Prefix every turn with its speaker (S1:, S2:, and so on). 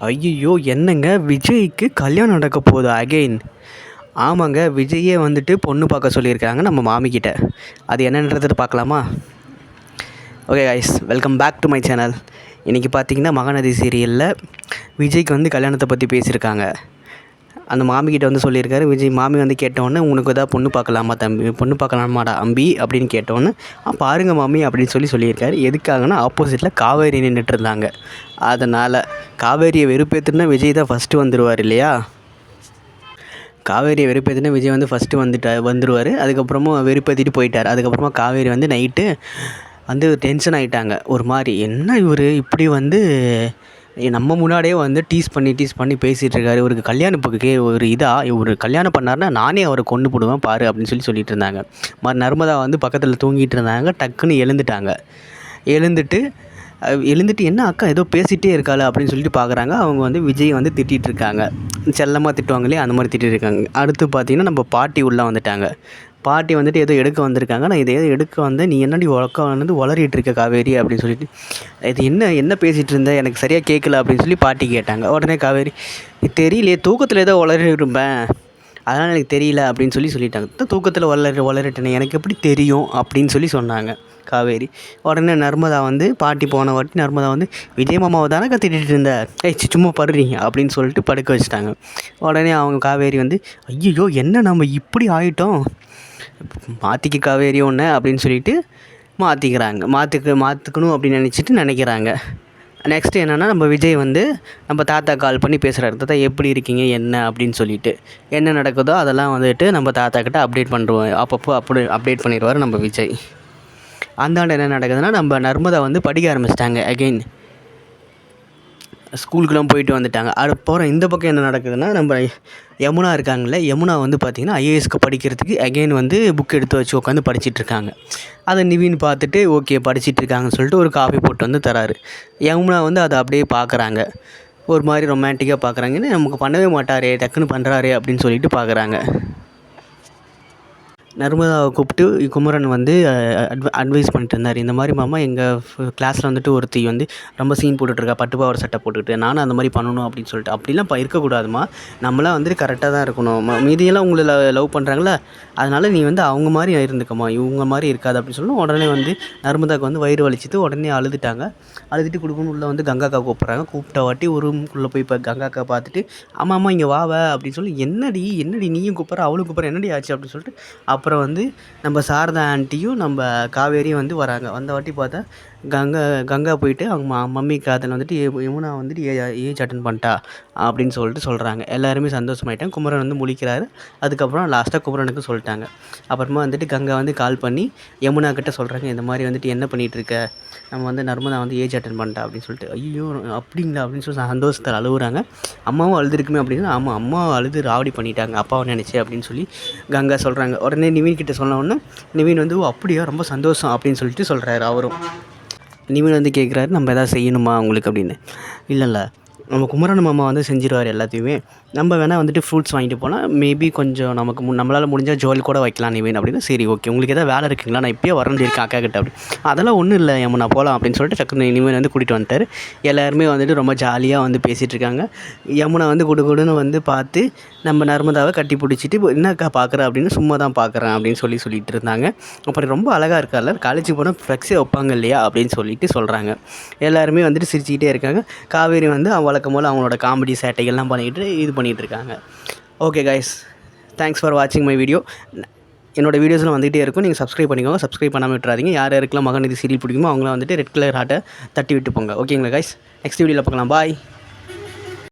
S1: ஐயையோ! என்னங்க விஜய்க்கு கல்யாணம் நடக்க போகுதா அகைன்? ஆமாங்க. விஜய்யே வந்துட்டு பொண்ணு பார்க்க சொல்லியிருக்காங்க நம்ம மாமிக்கிட்ட. அது என்னன்றத பார்க்கலாமா? Okay guys, welcome back to my channel. இன்றைக்கி பார்த்தீங்கன்னா மகாநதி சீரியலில் விஜய்க்கு வந்து கல்யாணத்தை பற்றி பேசியிருக்காங்க. அந்த மாமிக்கிட்ட வந்து சொல்லியிருக்காரு. விஜய் மாமி வந்து கேட்டோன்னே, உனக்கு எதாவது பொண்ணு பார்க்கலாமா தம்பி, பொண்ணு பார்க்கலாமாடா அம்பி அப்படின்னு கேட்டோன்னே, பாருங்க மாமி அப்படின்னு சொல்லியிருக்காரு. எதுக்காகனா ஆப்போசிட்டில் காவேரி நின்றுட்டுருந்தாங்க. அதனால் காவேரியை வெறுப்பேற்றுனா விஜய் தான் ஃபஸ்ட்டு வந்துடுவார் இல்லையா? காவேரியை வெறுப்பேற்றினா விஜய் வந்து ஃபஸ்ட்டு வந்துடுவார். அதுக்கப்புறமா வெறுப்பேற்றிட்டு போயிட்டார். அதுக்கப்புறமா காவேரி வந்து நைட்டு வந்து டென்ஷன் ஆகிட்டாங்க. ஒரு மாதிரி என்ன இவர் இப்படி வந்து நம்ம முன்னாடியே வந்து டீஸ் பண்ணி பேசிகிட்டு இருக்காரு. இவருக்கு கல்யாணத்துக்கு ஒரு இவர் கல்யாணம் பண்ணார்னா நானே அவரை கொண்டு போடுவேன் பாரு அப்படின்னு சொல்லிட்டு இருந்தாங்க. நர்மதா வந்து பக்கத்தில் தூங்கிட்டு இருந்தாங்க. டக்குன்னு எழுந்துட்டு என்ன அக்கா ஏதோ பேசிகிட்டே இருக்காள் அப்படின்னு சொல்லிட்டு பார்க்குறாங்க. அவங்க வந்து விஜய் வந்து திட்டிகிட்டு இருக்காங்க. செல்லமாக திட்டுவாங்க இல்லையா, அந்த மாதிரி திட்டிகிட்டு இருக்காங்க. அடுத்து பார்த்திங்கன்னா நம்ம பாட்டி உள்ளே வந்துட்டாங்க. பாட்டி வந்துட்டு ஏதோ எடுக்க வந்திருக்காங்க. நான் இதை ஏதோ எடுக்க வந்தேன், நீ என்னடி வந்து உளறிட்டு இருக்க காவேரி அப்படின்னு சொல்லிட்டு, இது என்ன பேசிகிட்டு இருந்த, எனக்கு சரியாக கேட்கல அப்படின்னு சொல்லி பாட்டி கேட்டாங்க. உடனே காவேரி, தெரியலையே தூக்கத்தில் ஏதோ உளறி இருப்பேன், அதனால் எனக்கு தெரியல அப்படின்னு சொல்லிட்டாங்க. தூக்கத்தில் உளறிட்டேனே, எனக்கு எப்படி தெரியும் அப்படின்னு சொன்னாங்க காவேரி. உடனே நர்மதா வந்து பாட்டி போன வாட்டி நர்மதா வந்து, விஜய் மாமாவை தானே திட்டிகிட்டு இருந்த, சும்மா படுறீங்க அப்படின்னு சொல்லிட்டு படுக்க வச்சுட்டாங்க. உடனே அவங்க காவேரி வந்து, ஐயோ என்ன நம்ம இப்படி ஆகிட்டோம், மாற்றிக்க காவேரி ஒன்று அப்படின்னு சொல்லிட்டு மாற்றிக்கணும் அப்படின்னு நினைக்கிறாங்க. நெக்ஸ்ட்டு என்னென்னா, நம்ம விஜய் வந்து நம்ம தாத்தா கால் பண்ணி பேசுகிறாரு. தாத்தா எப்படி இருக்கீங்க என்ன அப்படின்னு சொல்லிட்டு, என்ன நடக்குதோ அதெல்லாம் வந்துட்டு நம்ம தாத்தாக்கிட்ட அப்டேட் பண்ணுறோம். அப்பப்போ அப்டேட் பண்ணிடுவார் நம்ம விஜய். அந்தாண்ட என்ன நடக்குதுன்னா, நம்ம நர்மதா வந்து படிக்க ஆரம்பிச்சிட்டாங்க அகெயின். ஸ்கூலுக்குலாம் போயிட்டு வந்துட்டாங்க. போகிற இந்த பக்கம் என்ன நடக்குதுன்னா, நம்ம யமுனா இருக்காங்கள்ல, யமுனா வந்து பார்த்திங்கன்னா ஐஏஎஸ்க்கு படிக்கிறதுக்கு அகெயின் வந்து புக் எடுத்து வச்சு உட்காந்து படிச்சிட்ருக்காங்க. அதை நிவின் பார்த்துட்டு ஓகே படிச்சிட்ருக்காங்கன்னு சொல்லிட்டு ஒரு காஃபி போட்டு வந்து தராரு. யமுனா வந்து அதை அப்படியே பார்க்குறாங்க. ஒரு மாதிரி ரொமான்டிக்காக பார்க்குறாங்கன்னு, நமக்கு பண்ணவே மாட்டாரே டக்குன்னு பண்ணுறாரே அப்படின்னு சொல்லிட்டு பார்க்குறாங்க. நர்மதாவை கூப்பிட்டு குமரன் வந்து அட்வைஸ் பண்ணிட்டு இருந்தார். இந்த மாதிரி மாமா எங்கள் கிளாஸில் வந்துட்டு ஒருத்தி வந்து ரொம்ப சீன் போட்டுட்ருக்கா, பட்டுப்பாவாடை சட்டை போட்டுக்கிட்டு, நானும் அந்த மாதிரி பண்ணணும் அப்படின்னு சொல்லிட்டு. அப்படிலாம் இருக்கக்கூடாதுமா, நம்மளாம் வந்துட்டு கரெக்டாக தான் இருக்கணும். மீதியெல்லாம் உங்களை லவ் பண்ணுறாங்களா, அதனால் நீ வந்து அவங்க மாதிரி இருந்துக்கம்மா, இவங்க மாதிரி இருக்காது அப்படின்னு சொல்லணும். உடனே வந்து நர்மதாவுக்கு வந்து வயிறு வலிச்சிட்டு உடனே அழுதுட்டாங்க. அழுதுட்டு கொடுக்கணும் உள்ளே வந்து கங்காக்கா கூப்பிட்றாங்க. கூப்பிட்ட வாட்டி ஒரு ரூமுக்குள்ளே போய் இப்போ கங்காக்கா பார்த்துட்டு, ஆமாம்மா இங்கே வாவ அப்படின்னு சொல்லி, என்னடி நீயும் கூப்பிட்ற அவளும் கூப்பிட்ற, என்னடி ஆச்சு அப்படின்னு சொல்லிட்டு, அப்புறம் வந்து நம்ம சாரதா ஆண்டியும் நம்ம காவேரியும் வந்து வராங்க. வந்த வாட்டி பார்த்தா கங்கா போயிட்டு அவங்க மம்மி காதில் வந்துட்டு யமுனா வந்துட்டு ஏஜ் அட்டன் பண்ணிட்டா அப்படின்னு சொல்கிறாங்க. எல்லாருமே சந்தோஷமாயிட்டாங்க. குமரன் வந்து முழிக்கிறாரு. அதுக்கப்புறம் லாஸ்ட்டாக குமரனுக்கு சொல்லிட்டாங்க. அப்புறமா வந்துட்டு கங்கா வந்து கால் பண்ணி யமுனா கிட்ட சொல்கிறாங்க, இந்த மாதிரி வந்துட்டு என்ன பண்ணிகிட்ருக்க, நம்ம வந்து நர்மதா வந்து ஏஜ் அட்டன் பண்ணிட்டா அப்படின்னு சொல்லிட்டு. ஐயோ அப்படிங்களா அப்படின்னு சொல்லி சந்தோஷத்தில் அழுகுறாங்க. அம்மாவும் அழுதுருக்குமே அப்படின்னு, ஆமாம் அம்மா அழுது ராவடி பண்ணிட்டாங்க அப்பாவை நினச்சி அப்படின்னு சொல்லி கங்கா சொல்கிறாங்க. உடனே நிவின் கிட்ட சொன்ன உடனே நிவின் வந்து அப்படியா ரொம்ப சந்தோஷம் அப்படின்னு சொல்லிட்டு சொல்கிறாரு. அவரும் நிவின் வந்து கேட்குறாரு, நம்ம எதாவது செய்யணுமா உங்களுக்கு அப்படின்னு. இல்லை நம்ம குமரன் மாமா வந்து செஞ்சிருவார் எல்லாத்தையுமே. நம்ம வேணால் வந்துட்டு ஃப்ரூட்ஸ் வாங்கிட்டு போனால் மேபி கொஞ்சம் நம்மளால் முடிஞ்சால் ஜுவல் கூட வைக்கலாம் நிவின் அப்படின்னு. சரி ஓகே, உங்களுக்கு எதாவது வேலை இருக்குங்களா, நான் இப்போயே வரேன் இருக்கேன் அக்கா கிட்ட அப்படி. அதெல்லாம் ஒன்றும் இல்லை நான் போகலாம் அப்படின்னு சொல்லிட்டு டக்குனு நிவின் வந்து கூட்டிகிட்டு வந்துட்டார். எல்லாருமே வந்துட்டு ரொம்ப ஜாலியாக வந்து பேசிகிட்டு இருக்காங்க. யமுனா வந்து குடுன்னு வந்து பார்த்து நம்ம நர்மதாவை கட்டி பிடிச்சிட்டு, என்னக்கா பார்க்குற அப்படின்னு, சும்மா தான் பார்க்குறேன் அப்படின்னு சொல்லிட்டு இருந்தாங்க. அப்புறம் ரொம்ப அழகாக இருக்கார்ல, காலேஜுக்கு போனால் ஃப்ளெக்ஸே வைப்பாங்க இல்லையா அப்படின்னு சொல்கிறாங்க. எல்லாருமே வந்துட்டு சிரிச்சுக்கிட்டே இருக்காங்க. காவேரி வந்து வழக்கம் போல் அவங்களோட காமெடி சேட்டைகள்லாம் பண்ணிகிட்டு இருக்காங்க. ஓகே கைஸ், தேங்க்ஸ் ஃபார் வாட்சிங் மை வீடியோ. என்னோடய வீடியோஸ்லாம் வந்துகிட்டே இருக்கும், நீங்கள் சப்ஸ்கிரைப் பண்ணிக்கோங்க. சப்ஸ்கிரைப் பண்ணாமல் விட்டுறாதீங்க. யாருக்கெல்லாம் மகநதி சீரியல் பிடிக்குமோ அவங்களாம் வந்துட்டு ரெட் கலர் ஹார்ட்டை தட்டி விட்டு போங்க. ஓகேங்களா கைஸ், நெக்ஸ்ட் வீடியோவில் பார்க்கலாம். பாய்.